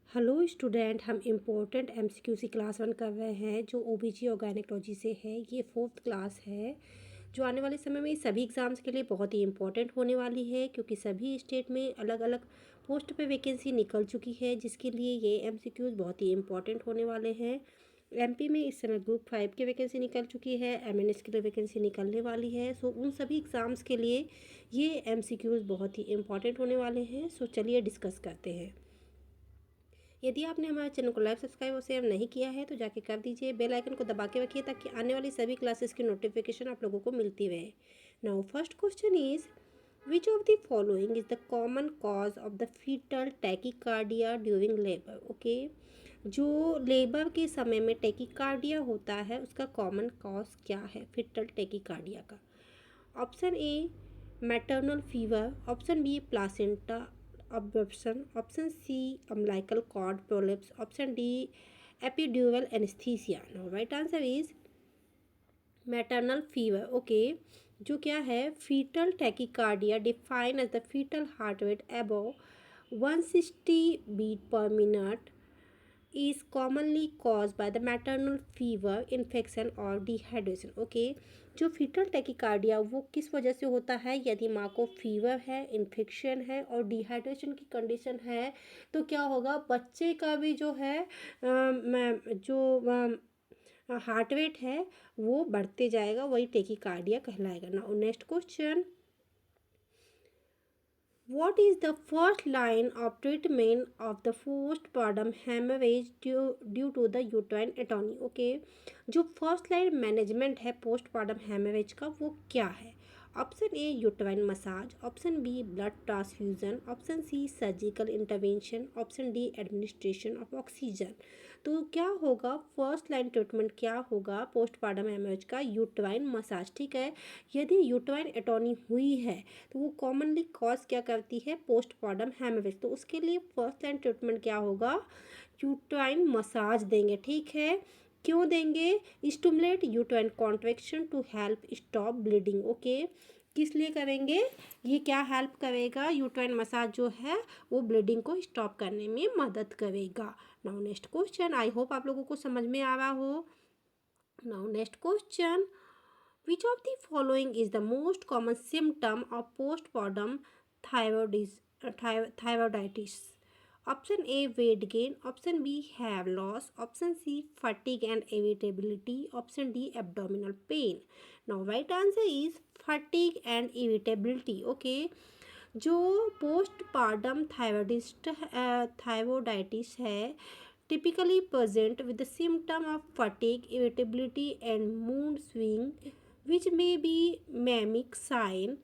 Hello student, हम important एमसीक्यूसी class 1 कर रहे हैं जो ओबीजी और गायनेकोलॉजी से है। ये 4th क्लास है जो आने वाले समय में सभी एग्ज़ाम्स के लिए बहुत ही इम्पोर्टेंट होने वाली है, क्योंकि सभी स्टेट में अलग अलग पोस्ट पे वैकेंसी निकल चुकी है, जिसके लिए ये एमसीक्यूज बहुत ही इम्पोर्टेंट होने वाले हैं। एमपी में इस समय ग्रुप 5 की वैकेंसी निकल चुकी है, एमएनएस की वैकेंसी निकलने वाली है। सो उन सभी एग्ज़ाम्स के लिए ये एमसीक्यूज बहुत ही इम्पोर्टेंट होने वाले हैं। सो चलिए डिस्कस करते हैं। यदि आपने हमारे चैनल को लाइक सब्सक्राइब और शेयर नहीं किया है तो जाके कर दीजिए। बेल आइकन को दबा के रखिए ताकि आने वाली सभी क्लासेस की नोटिफिकेशन आप लोगों को मिलती रहे। Now first question is which of the following is the common cause of the fetal tachycardia during labour. Okay, जो लेबर के समय में टैकीकार्डिया होता है उसका कॉमन कॉज क्या है फीटल टैकीकार्डिया का। Option A maternal fever, option B placenta absorption, option C umbilical cord prolapse, option D epidural anaesthesia. No right answer is maternal fever. Okay, जो क्या है fetal tachycardia define as the fetal heart rate above 160 beat per minute is commonly caused by the maternal fever, infection और dehydration। Okay, जो fetal tachycardia वो किस वजह से होता है? यदि माँ को फीवर है, इन्फेक्शन है और डिहाइड्रेशन की कंडीशन है तो क्या होगा, बच्चे का भी जो है जो हार्ट रेट है वो बढ़ते जाएगा, वही टैकीकार्डिया कहलाएगा। Now next question, what is the first line of treatment of the postpartum hemorrhage due to the uterine atony। Okay, जो फर्स्ट लाइन मैनेजमेंट है पोस्टपार्टम हेमरेज का वो क्या है? Option A uterine massage, option B blood transfusion, option C surgical intervention, option D administration of oxygen. तो क्या होगा first line treatment क्या होगा पोस्टपार्टम हेमरेज का? Uterine massage. ठीक है, यदि यूट्राइन एटॉनी हुई है तो वो कॉमनली कॉज क्या करती है? Postpartum haemorrhage. तो उसके लिए फर्स्ट लाइन ट्रीटमेंट क्या होगा? यूट्राइन मसाज देंगे। ठीक है, क्यों देंगे? Stimulate uterine contraction to help stop bleeding. Okay, किस लिए करेंगे? ये क्या हेल्प करेगा? यूट्राइन मसाज जो है वो ब्लीडिंग को स्टॉप करने में मदद करेगा। Now next question, I hope आप लोगों को समझ में आ रहा हो। Now next question, which of the following is the most common symptom of postpartum thyroiditis? Option A weight gain, option B hair loss, option C fatigue and irritability, option D abdominal pain. Now right answer is fatigue and irritability. Okay, जो postpartum thyroiditis है typically present with the symptom of fatigue, irritability and mood swing, which may be mimic sign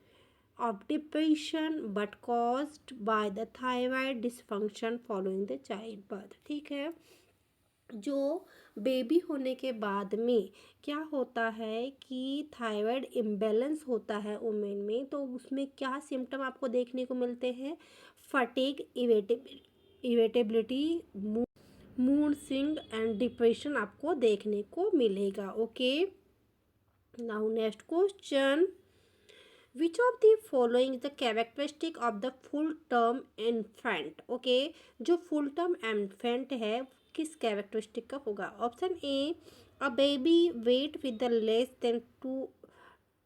of depression but caused by the thyroid dysfunction following the childbirth। ठीक है, जो baby होने के बाद में क्या होता है कि थायराइड इम्बैलेंस होता है वुमेन में, तो उसमें क्या सिम्टम आपको देखने को मिलते हैं? Fatigue, irritability, mood swing and depression आपको देखने को मिलेगा। Okay, now next question, which of the following the characteristic of the full term infant. Okay, जो फुल टर्म इन्फेंट है किस कैरेक्टरिस्टिक का होगा? Option A a baby weight with the less than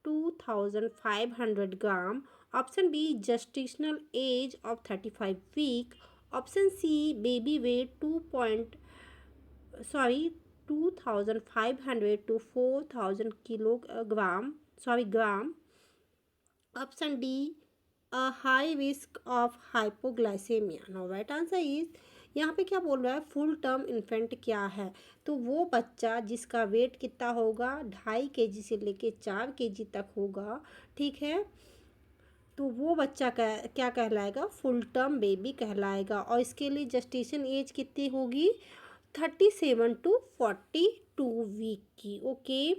2500 gram, option B gestational age of 35 week, option C baby weight 2500 to 4000 kilogram gram, option D a high risk of hypoglycaemia. No right answer is, यहाँ पे क्या बोल रहा है? Full term infant क्या है? तो वो बच्चा जिसका वेट कितना होगा? 2.5 kg से लेके 4 kg तक होगा। ठीक है, तो वो बच्चा क्या कहलाएगा? फुल टर्म बेबी कहलाएगा। और इसके लिए जेस्टेशन एज कितनी होगी? 37 to 42 वीक की। Okay,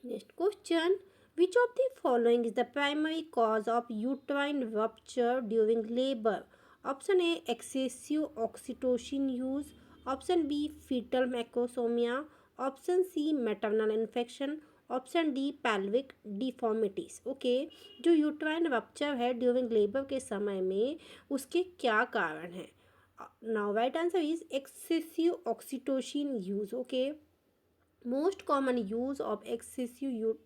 next question, which of the following is the primary cause of uterine rupture during labor? Option A excessive oxytocin use, option B fetal macrosomia, option C maternal infection, option D pelvic deformities। Okay, जो uterine rupture है during labour के समय में उसके क्या कारण हैं? Now right answer is excessive oxytocin use. Okay. Most common use of excessive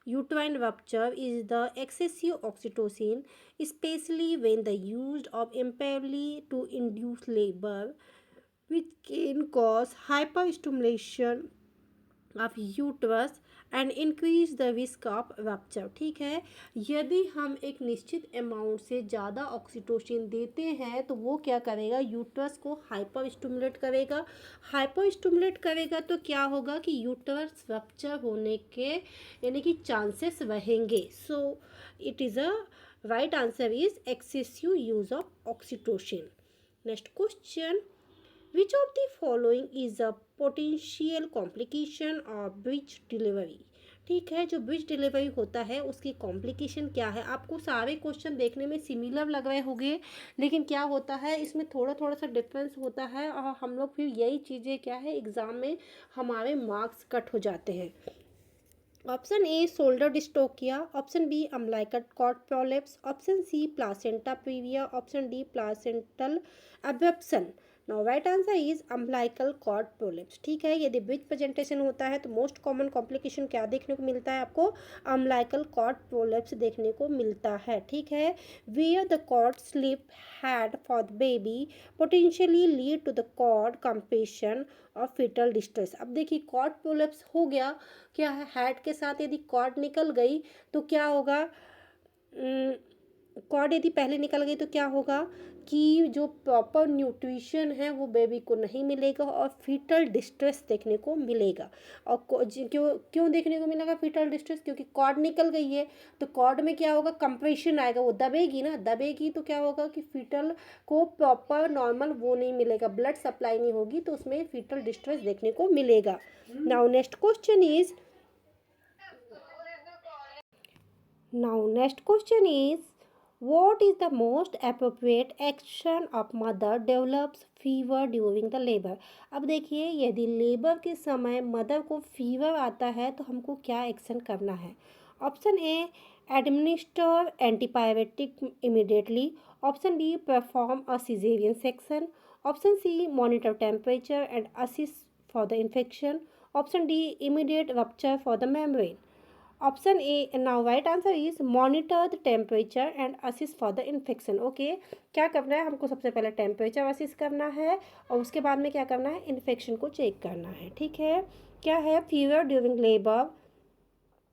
uterine rupture is the excessive oxytocin, especially when the use of improperly to induce labor, which can cause hyperstimulation of uterus and increase the risk of rupture. ठीक है, यदि हम एक निश्चित amount से ज़्यादा oxytocin देते हैं तो वो क्या करेगा, यूट्रस को हाइपर स्टिमुलेट करेगा। हाइपर स्टिमुलेट करेगा तो क्या होगा कि यूट्रस रप्चर होने के यानी कि चांसेस रहेंगे। So it is a right answer is excessive use of oxytocin. Next question, which of the following is a potential complication of breech delivery? ठीक है, जो ब्रिज डिलीवरी होता है उसकी कॉम्प्लिकेशन क्या है। आपको सारे क्वेश्चन देखने में सिमिलर लग रहे होंगे, लेकिन क्या होता है इसमें थोड़ा थोड़ा सा डिफरेंस होता है और हम लोग फिर यही चीज़ें क्या है एग्ज़ाम में हमारे मार्क्स कट हो जाते हैं। Option A shoulder dystocia, option B umbilical cord prolapse, option C placenta previa, option D placental abruption. Now right answer is umbilical cord prolapse. ठीक है, यदि ब्रिज प्रेजेंटेशन होता है तो मोस्ट कॉमन कॉम्प्लिकेशन क्या देखने को मिलता है आपको, अम्बिलिकल कॉर्ड प्रोलेप्स देखने को मिलता है। ठीक है, where the cord slip had for the baby potentially lead to the cord compression और फिटल डिस्ट्रेस। अब देखिए कॉर्ड प्रोलेप्स हो गया, क्या है हेड के साथ यदि कॉर्ड निकल गई तो क्या होगा, कॉर्ड यदि पहले निकल गई तो क्या होगा कि जो प्रॉपर न्यूट्रिशन है वो बेबी को नहीं मिलेगा और फीटल डिस्ट्रेस देखने को मिलेगा। और क्यों क्यों देखने को मिलेगा फीटल डिस्ट्रेस, क्योंकि कॉर्ड निकल गई है तो कॉर्ड में क्या होगा, कंप्रेशन आएगा, वो दबेगी ना, दबेगी तो क्या होगा कि फीटल को प्रॉपर नॉर्मल वो नहीं मिलेगा, ब्लड सप्लाई नहीं होगी तो उसमें फीटल डिस्ट्रेस देखने को मिलेगा। Now next question is what is the most appropriate action of mother develops fever during the labor? अब देखिए यदि लेबर के समय मदर को फीवर आता है तो हमको क्या एक्शन करना है। Option A administer antibiotic immediately, option B perform a caesarean section, option C monitor temperature and assist for the infection, option D immediate rupture for the membrane. Option A, now right answer is monitor the temperature and assist for the infection. Okay, क्या करना है हमको, सबसे पहले temperature assist करना है और उसके बाद में क्या करना है, इन्फेक्शन को चेक करना है। ठीक है, क्या है, fever during labour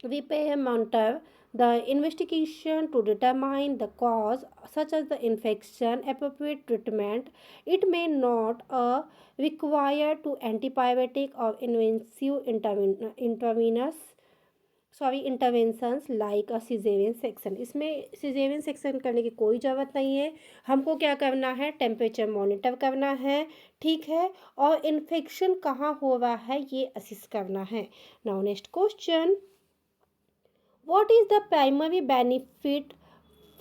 we pay monitor the investigation to determine the cause such as the infection, appropriate treatment. It may not require to antibiotic or invasive intravenous interventions like a caesarean section. इसमें caesarean section करने की कोई ज़रूरत नहीं है, हमको क्या करना है, टेम्परेचर मॉनिटर करना है। ठीक है, और इन्फेक्शन कहाँ हो रहा है ये असिस्ट करना है। Now next question, what is the primary benefit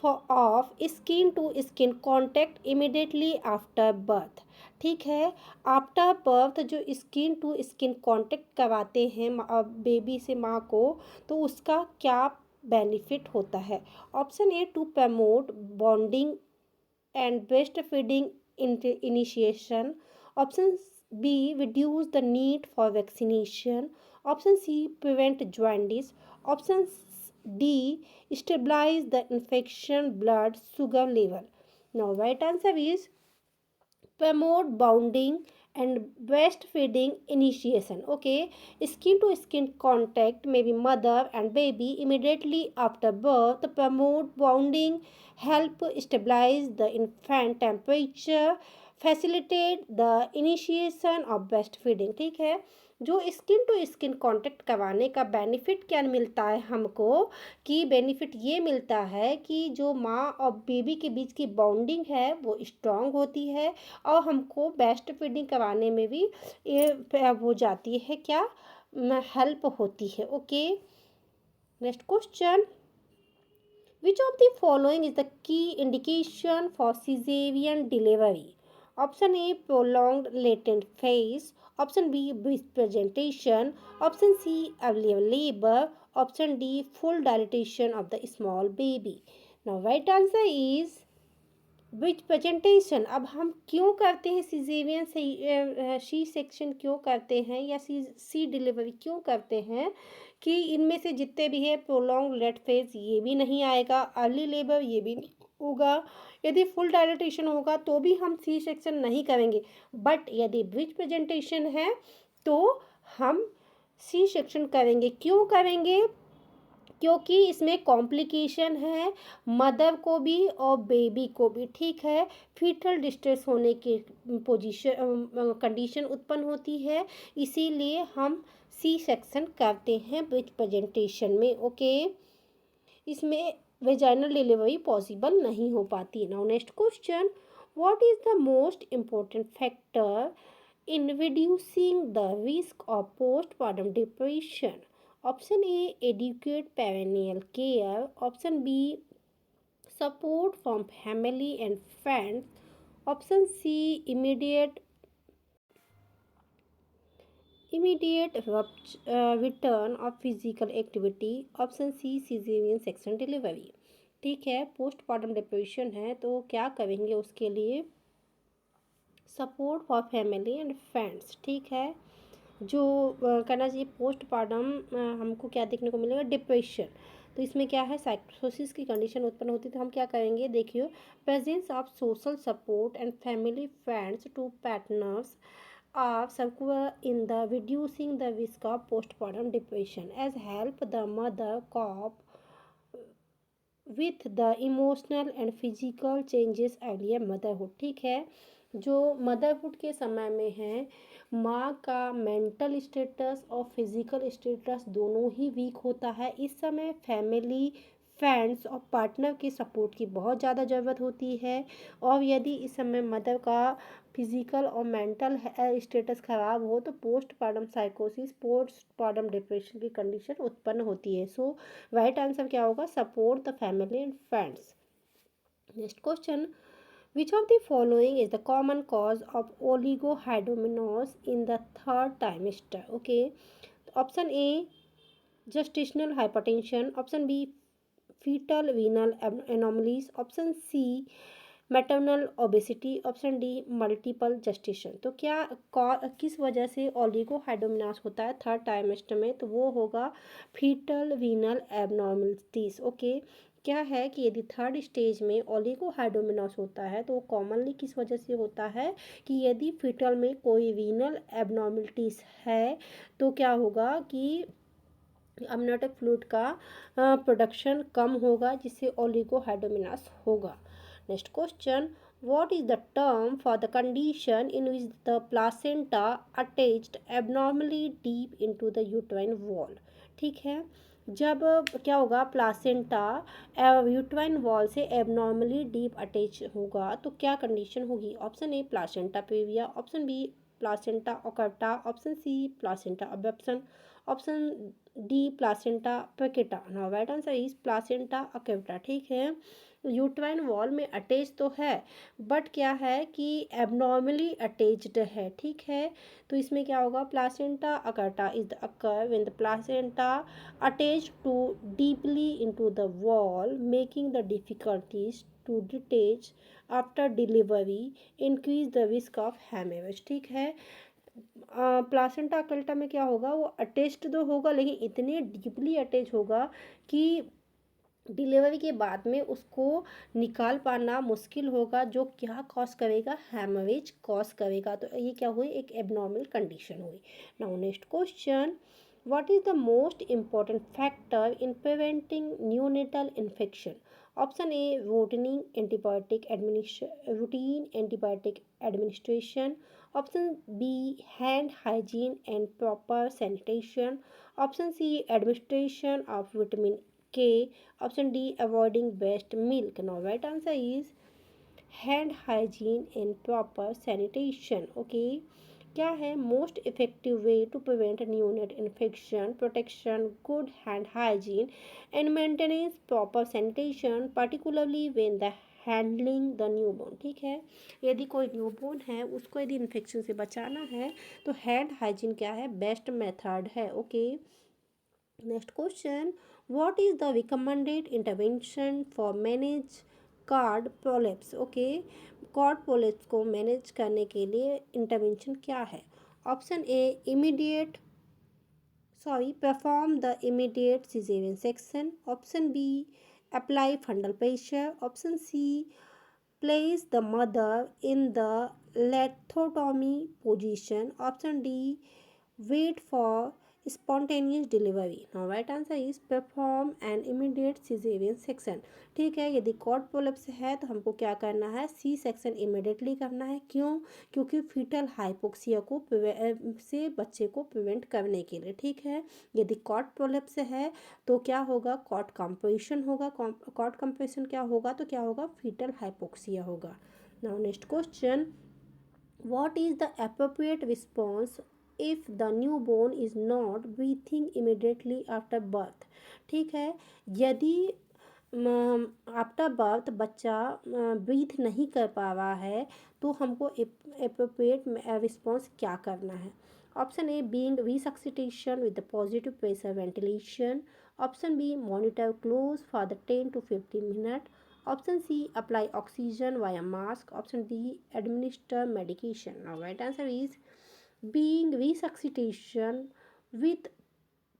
of skin to skin contact immediately after birth? ठीक है, आफ्टर बर्थ जो स्किन टू स्किन कांटेक्ट करवाते हैं बेबी से माँ को तो उसका क्या बेनिफिट होता है। Option A to promote bonding and breast feeding initiation, option B reduce the need for vaccination, option C prevent jaundice, option D stabilize the infection blood sugar level. Now right answer is promote bonding and breastfeeding initiation. Okay, skin to skin contact may be mother and baby immediately after birth, promote bonding, help stabilize the infant temperature, facilitate the initiation of breastfeeding. ठीक है, जो skin to skin contact करवाने का benefit क्या मिलता है हमको, कि बेनिफिट ये मिलता है कि जो माँ और बेबी के बीच की बॉन्डिंग है वो स्ट्रांग होती है और हमको बेस्ट फीडिंग करवाने में भी ये हो जाती है, क्या हेल्प होती है। Okay, next question, which of the following is the key indication for caesarean delivery. Option A prolonged latent phase, option B breech presentation, option C early labour, option D full dilatation of the small baby. Now right answer is विच presentation, अब हम क्यों करते हैं caesarean C section क्यों करते हैं या सी डिलीवरी क्यों करते हैं, कि इनमें से जितने भी है प्रोलॉन्ग लेट फेज ये भी नहीं आएगा, अर्ली लेबर ये भी नहीं होगा, यदि फुल डायलिटेशन होगा तो भी हम सी सेक्शन नहीं करेंगे, बट यदि ब्रिज प्रेजेंटेशन है तो हम सी सेक्शन करेंगे। क्यों करेंगे? क्योंकि इसमें कॉम्प्लिकेशन है मदर को भी और बेबी को भी, ठीक है। फीटल डिस्ट्रेस होने की पोजीशन कंडीशन उत्पन्न होती है, इसीलिए हम सी सेक्शन करते हैं विथ प्रेजेंटेशन में, ओके। इसमें वेजाइनल डिलीवरी पॉसिबल नहीं हो पाती। Now next question, what is the most important factor in reducing the risk of postpartum depression? Option A, adequate perennial care. Option B, support from family and friends. Option C, immediate return of physical activity. Option C, cesarean section delivery. ठीक है, postpartum depression है तो क्या करेंगे उसके लिए? Support for family and friends, ठीक है। जो कहना चाहिए पोस्टपार्टम हमको क्या देखने को मिलेगा? डिप्रेशन। तो इसमें क्या है? साइकोसिस की कंडीशन उत्पन्न होती है, तो हम क्या करेंगे? देखिए, presence of social support and family friends to partners are circular in the reducing the risk of postpartum depression as help the mother cope with the emotional and physical changes earlier motherhood, ठीक है। जो motherhood के समय में है, माँ का mental status और फिजिकल स्टेटस दोनों ही वीक होता है। इस समय फैमिली फ्रेंड्स और पार्टनर के सपोर्ट की बहुत ज़्यादा ज़रूरत होती है, और यदि इस समय मदर का फिजिकल और मेंटल स्टेटस खराब हो तो पोस्टपार्टम साइकोसिस, पोस्टपार्टम डिप्रेशन की कंडीशन उत्पन्न होती है। सो राइट आंसर क्या होगा? Support the family and friends. Next question, which of the following is the common cause of oligohydramnios in the third trimester? Okay, option A, gestational hypertension. Option B, fetal renal anomalies. Option C, maternal obesity. Option D, multiple gestation. तो क्या किस वजह से ओलिगोहाइड्रोमिनास होता है third टाइमेस्टर में? तो वो होगा फीटल रीनल एबनॉर्मलिटीज, ओके। क्या है कि यदि थर्ड स्टेज में ओलिगोहाइड्रोमिनास होता है तो वो कॉमनली किस वजह से होता है कि यदि फीटल में कोई रीनल एबनॉर्मलिटीज है तो क्या होगा कि अमनियोटिक फ्लूइड का प्रोडक्शन कम होगा, जिससे ओलिगोहाइड्रोमिनास होगा। Next question, what is the term for the condition in which the placenta attached abnormally deep into the uterine wall? ठीक है, जब क्या होगा? प्लासेंटा यूट्राइन वॉल से एबनॉर्मली डीप अटैच होगा तो क्या कंडीशन होगी? Option A, placenta previa. Option B, placenta accreta. Option C, placenta abruption. Option D, placenta percreta. Now right answer is placenta accreta, ठीक है। यूट्राइन वॉल में attach तो है, बट क्या है कि एबनॉर्मली अटैच्ड है, ठीक है। तो इसमें क्या होगा? Placenta accreta is the occur when the placenta attach too deeply into the wall making the difficulties to detach after delivery increase the risk of haemorrhage, ठीक है। प्लासेंटा अकल्टा में क्या होगा? वो अटैच्ड तो होगा लेकिन इतने डीपली अटैच होगा कि डिलीवरी के बाद में उसको निकाल पाना मुश्किल होगा, जो क्या कॉज करेगा? हेमरेज कॉज करेगा। तो ये क्या हुई? एक एबनॉर्मल कंडीशन हुई। Now next question, what is the most important factor in preventing neonatal infection? Option A, routine antibiotic administration. Option B, hand hygiene and proper sanitation. Option C, administration of vitamin K. Option D, avoiding breast milk. Now right answer is hand hygiene and proper sanitation, okay. क्या है? Most effective way to prevent neonate infection, protection, good hand hygiene and maintenance proper sanitation, particularly when the handling the newborn, ठीक है। यदि कोई newborn है उसको यदि infection से बचाना है तो हैंड हाइजीन क्या है? बेस्ट मेथड है, okay. Next question, what is the recommended intervention for manage card polyps. Okay, card polyps को मैनेज करने के लिए इंटरवेंशन क्या है? Option A immediate perform the immediate cesarean section. Option B, apply fundal pressure. Option C, place the mother in the lithotomy position. Option D, wait for spontaneous delivery. Now right answer is perform an immediate cesarean section. ठीक है, यदि cord polyps है तो हमको क्या करना है? C section immediately करना है। क्यों? क्योंकि फीटल हाइपोक्सिया को से बच्चे को प्रिवेंट करने के लिए। ठीक है, यदि कॉर्ड पोलिप्स है तो क्या होगा? कॉर्ड कंप्रेशन होगा। कॉर्ड कंप्रेशन क्या होगा? तो क्या होगा? फीटल हाइपोक्सिया होगा। Now next question, what is the appropriate response if the newborn is not breathing immediately after birth? ठीक है, यदि आफ्टर बर्थ बच्चा ब्रीथ नहीं कर पा रहा है तो हमको अप्रोप्रिएट रिस्पॉन्स क्या करना है? Option a being resuscitation with positive pressure ventilation. Option be monitor close for the 10 to 15 minute. Option C, apply oxygen via mask. Option D, administer medication. Now, right answer is being resuscitation with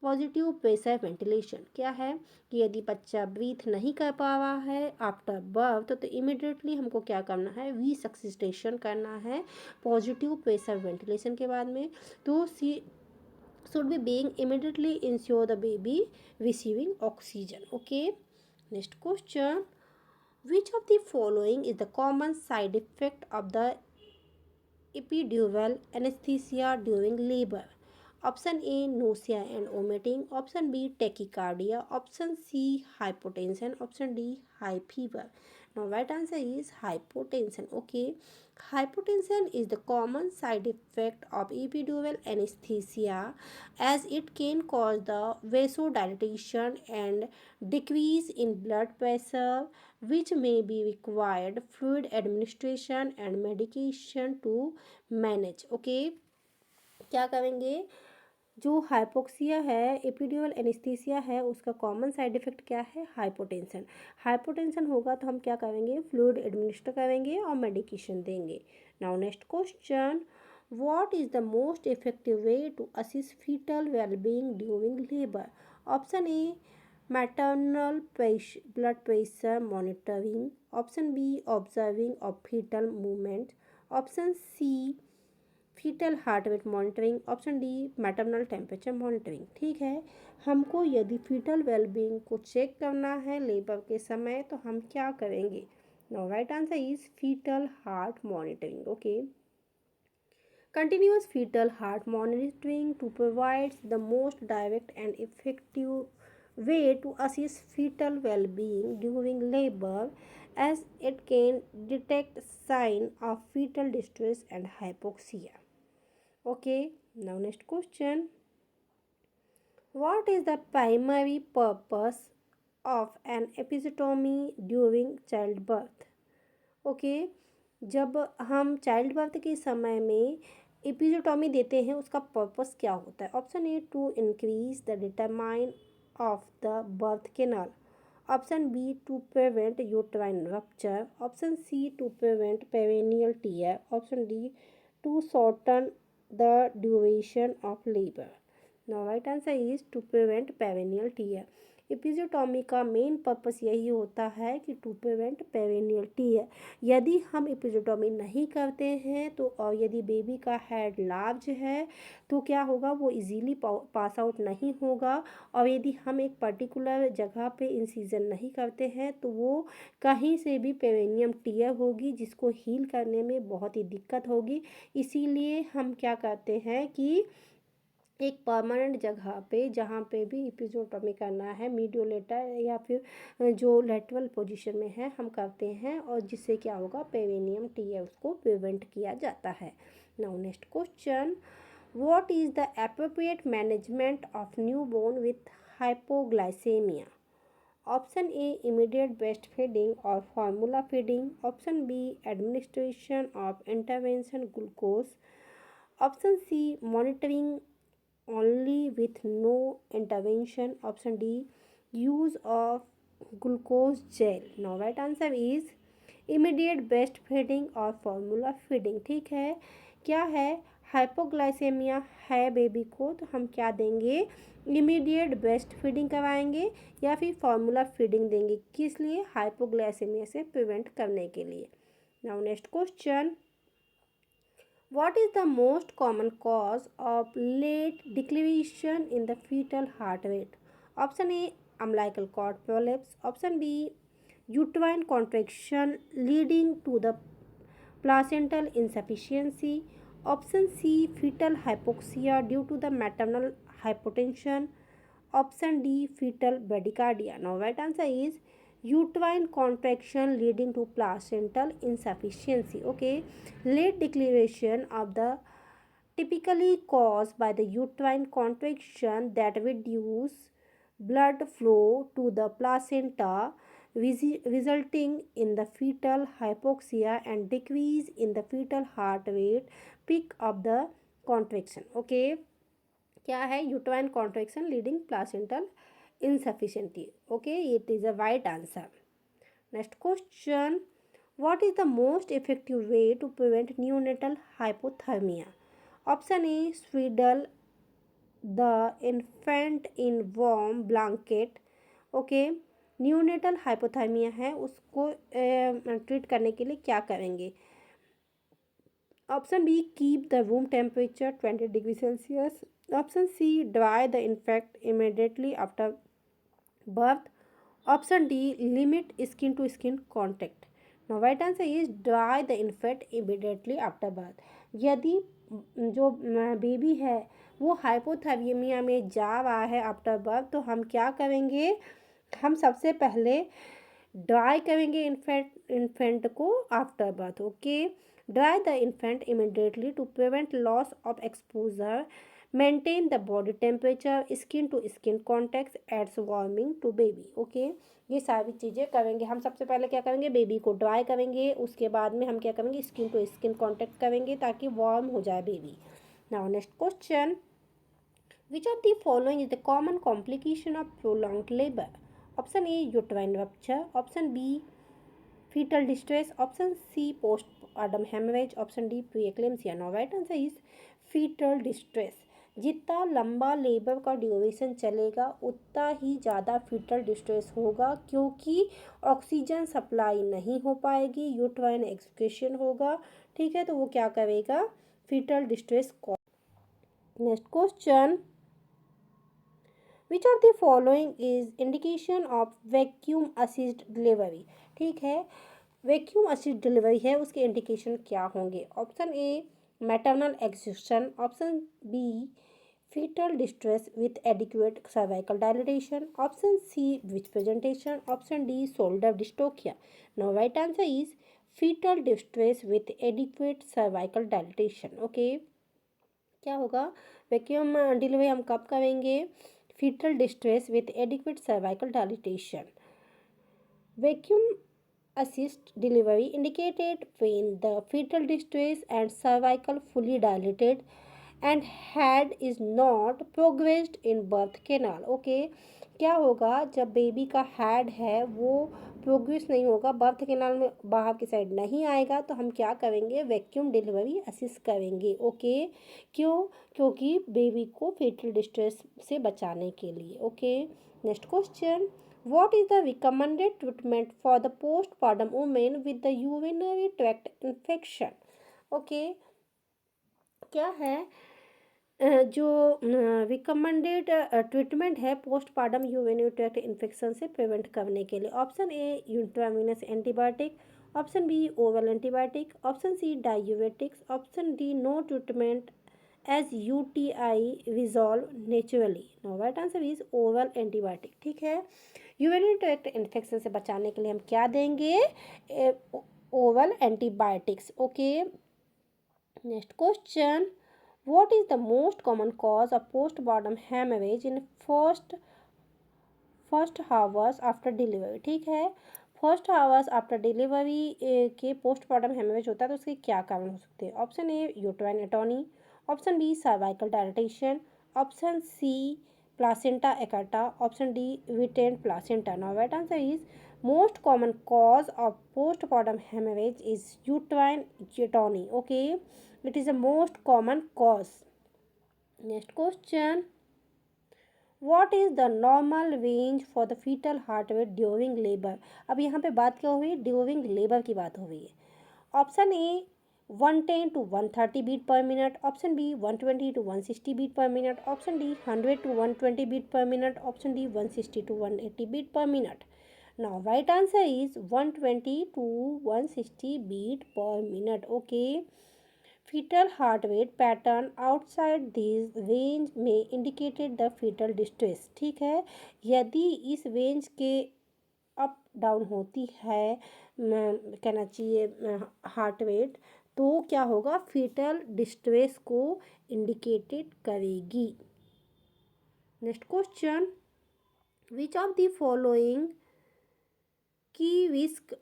positive pressure ventilation. क्या है कि यदि बच्चा breathe नहीं कर पा रहा है आफ्टर बर्थ तो इमिडिएटली हमको क्या करना है? रिसक्सिटेशन करना है पॉजिटिव प्रेशर वेंटिलेशन के बाद में। तो she should be being immediately ensure the baby receiving oxygen. Okay, next question, which of the following is the common side effect of the epidural anesthesia during labor? Option A, nausea and vomiting. Option B, tachycardia. Option C, hypotension. Option D, high fever. Now right answer is hypotension. Okay, hypotension is the common side effect of epidural anesthesia as it can cause the vasodilatation and decrease in blood pressure, which may be required fluid administration and medication to manage. Okay, क्या करेंगे? जो hypoxia है, epidural anaesthesia है, उसका common side effect क्या है? Hypotension. Hypotension होगा तो हम क्या करेंगे? फ्लूइड एडमिनिस्टर करेंगे और मेडिकेशन देंगे। Now next question, what is the most effective way to assist fetal wellbeing during labour? Option A maternal blood pressure monitoring. Option B observing of fetal movement. Option C fetal heart rate monitoring. Option D maternal temperature monitoring. ठीक है, हमको यदि fetal wellbeing को check करना है labour के समय तो हम क्या करेंगे? Now right answer is fetal heart monitoring. Okay, continuous fetal heart monitoring to provide the most direct and effective way to assist fetal well-being during labor as it can detect sign of fetal distress and hypoxia. Okay, now next question, what is the primary purpose of an episiotomy during childbirth? Okay, जब हम child birth के समय में एपिजोटॉमी देते हैं उसका purpose क्या होता है? Option A to increase the determine of the birth canal. Option B to prevent uterine rupture. Option C to prevent perineal tear. Option D to shorten the duration of labour. Now right answer is to prevent perineal tear. Episiotomy का main purpose यही होता है कि to prevent perineal tier. यदि हम एपिजोटॉमी नहीं करते हैं तो और यदि बेबी का हेड लार्ज है तो क्या होगा? वो इजीली पास आउट नहीं होगा। और यदि हम एक पर्टिकुलर जगह पे इंसिजन नहीं करते हैं तो वो कहीं से भी पेरिनियम टीयर होगी जिसको हील करने में बहुत ही दिक्कत होगी। इसीलिए हम क्या करते हैं कि एक परमानेंट जगह पे जहाँ पे भी एपिजोटॉमी करना है मीडियोलेटर या फिर जो लेटरल पोजीशन में है हम करते हैं और जिससे क्या होगा? पेरिनियम टीयर उसको प्रिवेंट किया जाता है। Now next question, what is the appropriate management of newborn with hypoglycaemia? Option A immediate breast feeding और formula feeding. Option B administration of intervention glucose. Option C monitoring only with no intervention. Option D use of glucose gel. Now right answer is immediate breast feeding और formula feeding, ठीक है। क्या है, hypoglycaemia है baby को, तो हम क्या देंगे, इमीडिएट ब्रेस्ट फीडिंग करवाएंगे या फिर फॉर्मूला फीडिंग देंगे, किस लिए, हाइपोग्लाइसेमिया से प्रिवेंट करने के लिए। Now next question, what is the most common cause of late declination in the fetal heart rate? Option A, umbilical cord prolapse. Option B, uterine contraction leading to the placental insufficiency. Option C, fetal hypoxia due to the maternal hypotension. Option D, fetal bradycardia. Now right answer is uterine contraction leading to placental insufficiency. Okay, late declaration of the typically caused by the uterine contraction that reduce blood flow to the placenta, resulting in the fetal hypoxia and decrease in the fetal heart rate peak of the contraction. Okay, क्या है, uterine contraction leading placental insufficiency. Okay, it is a right answer. Next question, what is the most effective way to prevent neonatal hypothermia? Option A, swaddle the infant in warm blanket. Okay, neonatal hypothermia है, उसको treat करने के लिए क्या करेंगे? Option B, keep the room temperature 20 degree Celsius. Option C, dry the infant immediately after birth. Option D, limit skin to skin contact. Now right answer is dry the infant immediately after birth. यदि जो baby है वो hypothermia में जा रहा है after birth, तो हम क्या करेंगे, हम सबसे पहले ड्राई करेंगे इन्फेंट को after birth. Okay, dry the infant immediately to prevent loss of exposure, maintain the body temperature, skin to skin contact aids warming to baby. Okay, ये सारी चीज़ें करेंगे। हम सबसे पहले क्या करेंगे, बेबी को ड्राई करेंगे, उसके बाद में हम क्या करेंगे, स्किन टू स्किन कॉन्टैक्ट करेंगे ताकि वार्म हो जाए baby. Now next question, which of the following is the common complication of prolonged labour? Option A, uterine rupture. Option B, fetal distress. Option C, postpartum hemorrhage. Option D, preeclampsia. Now right answer is fetal distress. जितना लंबा labour का duration चलेगा उतना ही ज़्यादा fetal distress होगा, क्योंकि oxygen supply नहीं हो पाएगी, यूट्राइन एक्सक्रीशन होगा। ठीक है, तो वो क्या करेगा, fetal distress. Next question, which of the following is indication of vacuum assisted delivery? ठीक है, वैक्यूम असिस्टेड डिलीवरी है, उसके इंडिकेशन क्या होंगे? Option A, maternal execution. Option B, fetal distress with adequate cervical dilatation. Option C, which presentation. Option D, shoulder dystocia. Now right answer is fetal distress with adequate cervical dilatation. Okay, क्या होगा, vacuum delivery हम कब करेंगे, fetal distress with adequate cervical dilatation. Vacuum assist delivery indicated when the fetal distress and cervical fully dilated and head is not progressed in birth canal. Okay, क्या होगा, जब baby का head है वो progress नहीं होगा, बर्थ कैनाल में बाहर की साइड नहीं आएगा, तो हम क्या करेंगे, वैक्यूम डिलीवरी असिस्ट करेंगे। ओके, क्यों, क्योंकि बेबी को फेटल डिस्ट्रेस से बचाने के लिए। Okay, next question, what is the recommended treatment for the postpartum women with the urinary tract infection? Okay, क्या है, जो रिकमेंडेड ट्रीटमेंट है पोस्टपार्टम यूरिनरी ट्रैक्ट इन्फेक्शन से प्रिवेंट करने के लिए? Option A, intravenous antibiotic. Option B, oral antibiotic. Option C, diuretics. Option D, no treatment as UTI resolve naturally. No right answer is oral antibiotic. ठीक है, urinary tract infection से बचाने के लिए हम क्या देंगे, oral antibiotics. Okay, next question, what is the most common cause of postpartum hemorrhage in first hours after delivery? ठीक है, फर्स्ट आवर्स आफ्टर डिलीवरी के पोस्टपार्टम हेमरेज होता है, तो उसके क्या कारण हो सकते हैं? Option A, uterine atony. Option B, cervical dilatation. Option C, placenta accreta. Option D, retain placenta. Now right answer is Most common cause of postpartum hemorrhage is uterine atony. Okay, it is the most common cause. Next question. What is the normal range for the fetal heart rate during labor? अब यहाँ पे बात क्या हुई? During labour की बात हो रही है. Option A 110 to 130 beat per minute, option B 120 to 160 beat per minute, option D 100 to 120 beat per minute, option D 160 to 180 beat per minute. Now right answer is 120 to 160 beat per minute. Okay. Fetal heart rate pattern outside this range में indicated the fetal distress. ठीक है, यदि इस range के up down होती है कहना चाहिए हार्ट रेट, तो क्या होगा? फीटल डिस्ट्रेस को इंडिकेटेड करेगी. Next question. Which of the following की risk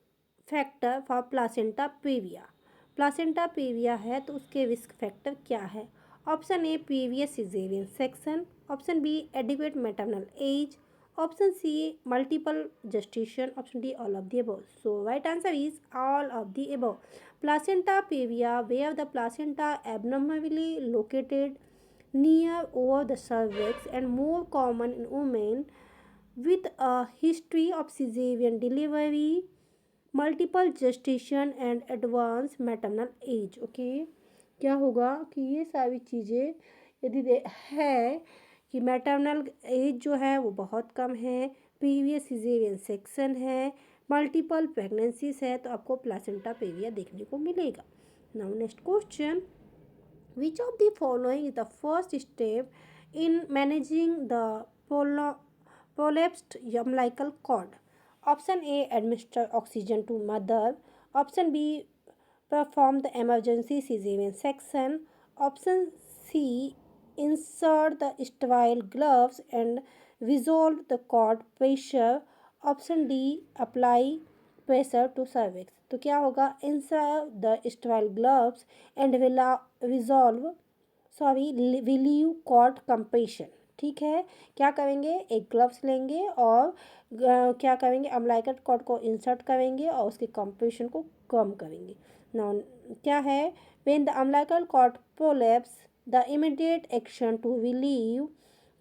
factor for placenta previa? Placenta previa है तो उसके रिस्क फैक्टर क्या है? Option A previous caesarean section, option B adequate maternal age, option C multiple gestation, option D all of the above. So right answer is all of the above. Placenta previa where the placenta abnormally located near over the cervix and more common in women with a history of cesarean delivery, multiple gestation and advance maternal age. Okay, क्या होगा कि ये सारी चीज़ें यदि है कि maternal as जो है वो बहुत कम है, प्रीवियस सिजेरियन सेक्शन है, मल्टीपल प्रेगनेंसीज है, तो आपको प्लासेंटा प्रीविया देखने को मिलेगा. Now next question. Which of the following is the first step in managing the prolapsed umbilical cord? Option A administer oxygen to mother, option B perform the emergency cesarean section, option C insert the sterile gloves and resolve the cord pressure, option D apply pressure to cervix. तो क्या होगा? insert the sterile gloves and relieve cord compression. ठीक है, क्या करेंगे? एक gloves लेंगे और क्या करेंगे? अम्बिलिकल कॉर्ड को इंसर्ट करेंगे और उसके कंप्रेशन को कम करेंगे. नाउ क्या है? When the umbilical cord prolapse the immediate action to relieve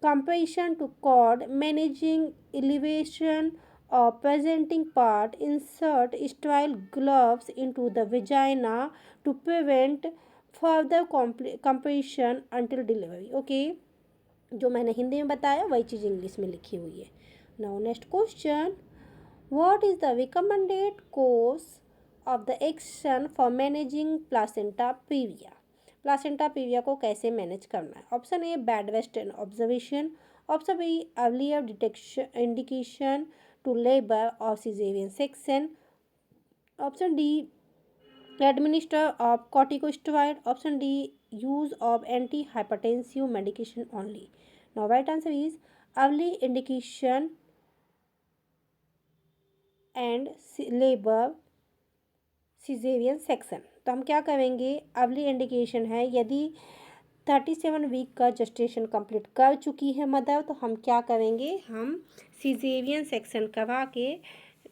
compression to cord, managing elevation or presenting part, insert sterile gloves into the vagina to prevent further compression until delivery. Okay, जो मैंने हिंदी में बताया वही चीज़ English में लिखी हुई है. Now next question. What is the recommended course of the action for managing placenta previa? Placenta previa को कैसे मैनेज करना है? Option A bed rest and observation, option B earlier detection indication to labour और caesarean section, option D administer of corticosteroid, option D use of anti-hypertensive medication only. Now right answer is early indication and labor cesarean section. तो हम क्या करेंगे? Early indication है यदि 37 week का gestation complete कर चुकी है मदर, तो हम क्या करेंगे? हम सिजेरियन सेक्शन करवा के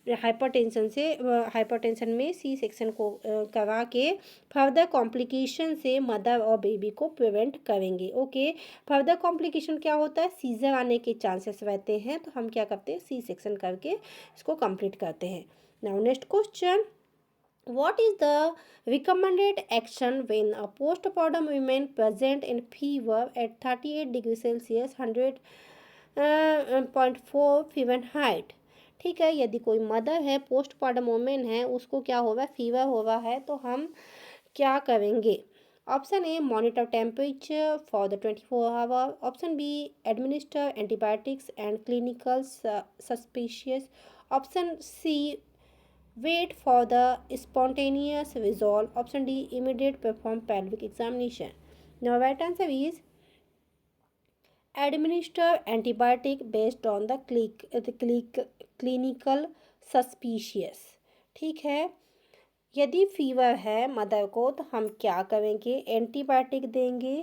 हाइपरटेंशन में सी सेक्शन को करवा के फर्दर कॉम्प्लिकेशन से मदर और बेबी को प्रिवेंट करेंगे. ओके, फर्दर कॉम्प्लिकेशन क्या होता है? सीजर आने के चांसेस रहते हैं, तो हम क्या करते हैं? सी सेक्शन करके इसको कंप्लीट करते हैं. Now next question. What is the recommended action when a postpartum woman present in fever at 38 degrees Celsius 100.4 Fahrenheit? ठीक है, यदि कोई मदर है, पोस्टपार्टम वुमेन है, उसको क्या होगा? फीवर हो रहा है, तो हम क्या करेंगे? Option A monitor temperature for the 24 hour, option B administer antibiotics and clinical suspicious, option C wait for the spontaneous resolve, option D immediate perform pelvic examination. Now right answer is administer antibiotic based on the clinical suspicious. ठीक है, यदि fever है mother को तो हम क्या करेंगे? Antibiotic देंगे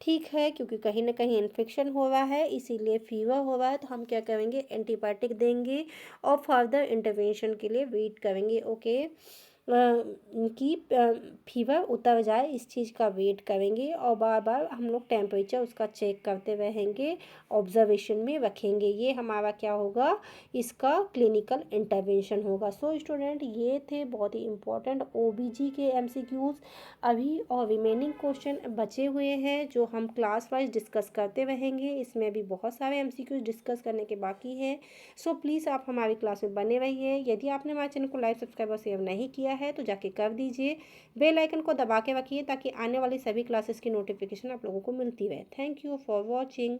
ठीक है, क्योंकि कहीं न कहीं इन्फेक्शन हो रहा है, इसीलिए फ़ीवर हो रहा है, तो हम क्या करेंगे, एंटीबायोटिक देंगे और फर्दर इंटरवेंशन के लिए वेट करेंगे। ओके, कि फ़ीवर उतर जाए, इस चीज़ का वेट करेंगे और बार-बार हम लोग टेम्परेचर उसका चेक करते रहेंगे, ऑब्ज़र्वेशन में रखेंगे। ये हमारा क्या होगा, इसका क्लिनिकल इंटरवेंशन होगा। सो स्टूडेंट, ये थे बहुत ही इम्पोर्टेंट ओबीजी के एमसीक्यूज़। अभी और रिमेनिंग क्वेश्चन बचे हुए हैं जो हम क्लास वाइज डिस्कस करते रहेंगे। इसमें भी बहुत सारे एमसीक्यूज डिस्कस करने के बाकी हैं। सो प्लीज़ आप हमारी क्लास में बने रहिए। यदि आपने हमारे चैनल को लाइक, सब्सक्राइब और शेयर नहीं किया है तो जाके कर दीजिए। बेल आइकन को दबा के रखिए ताकि आने वाली सभी क्लासेस की नोटिफिकेशन आप लोगों को मिलती रहे। Thank you for watching.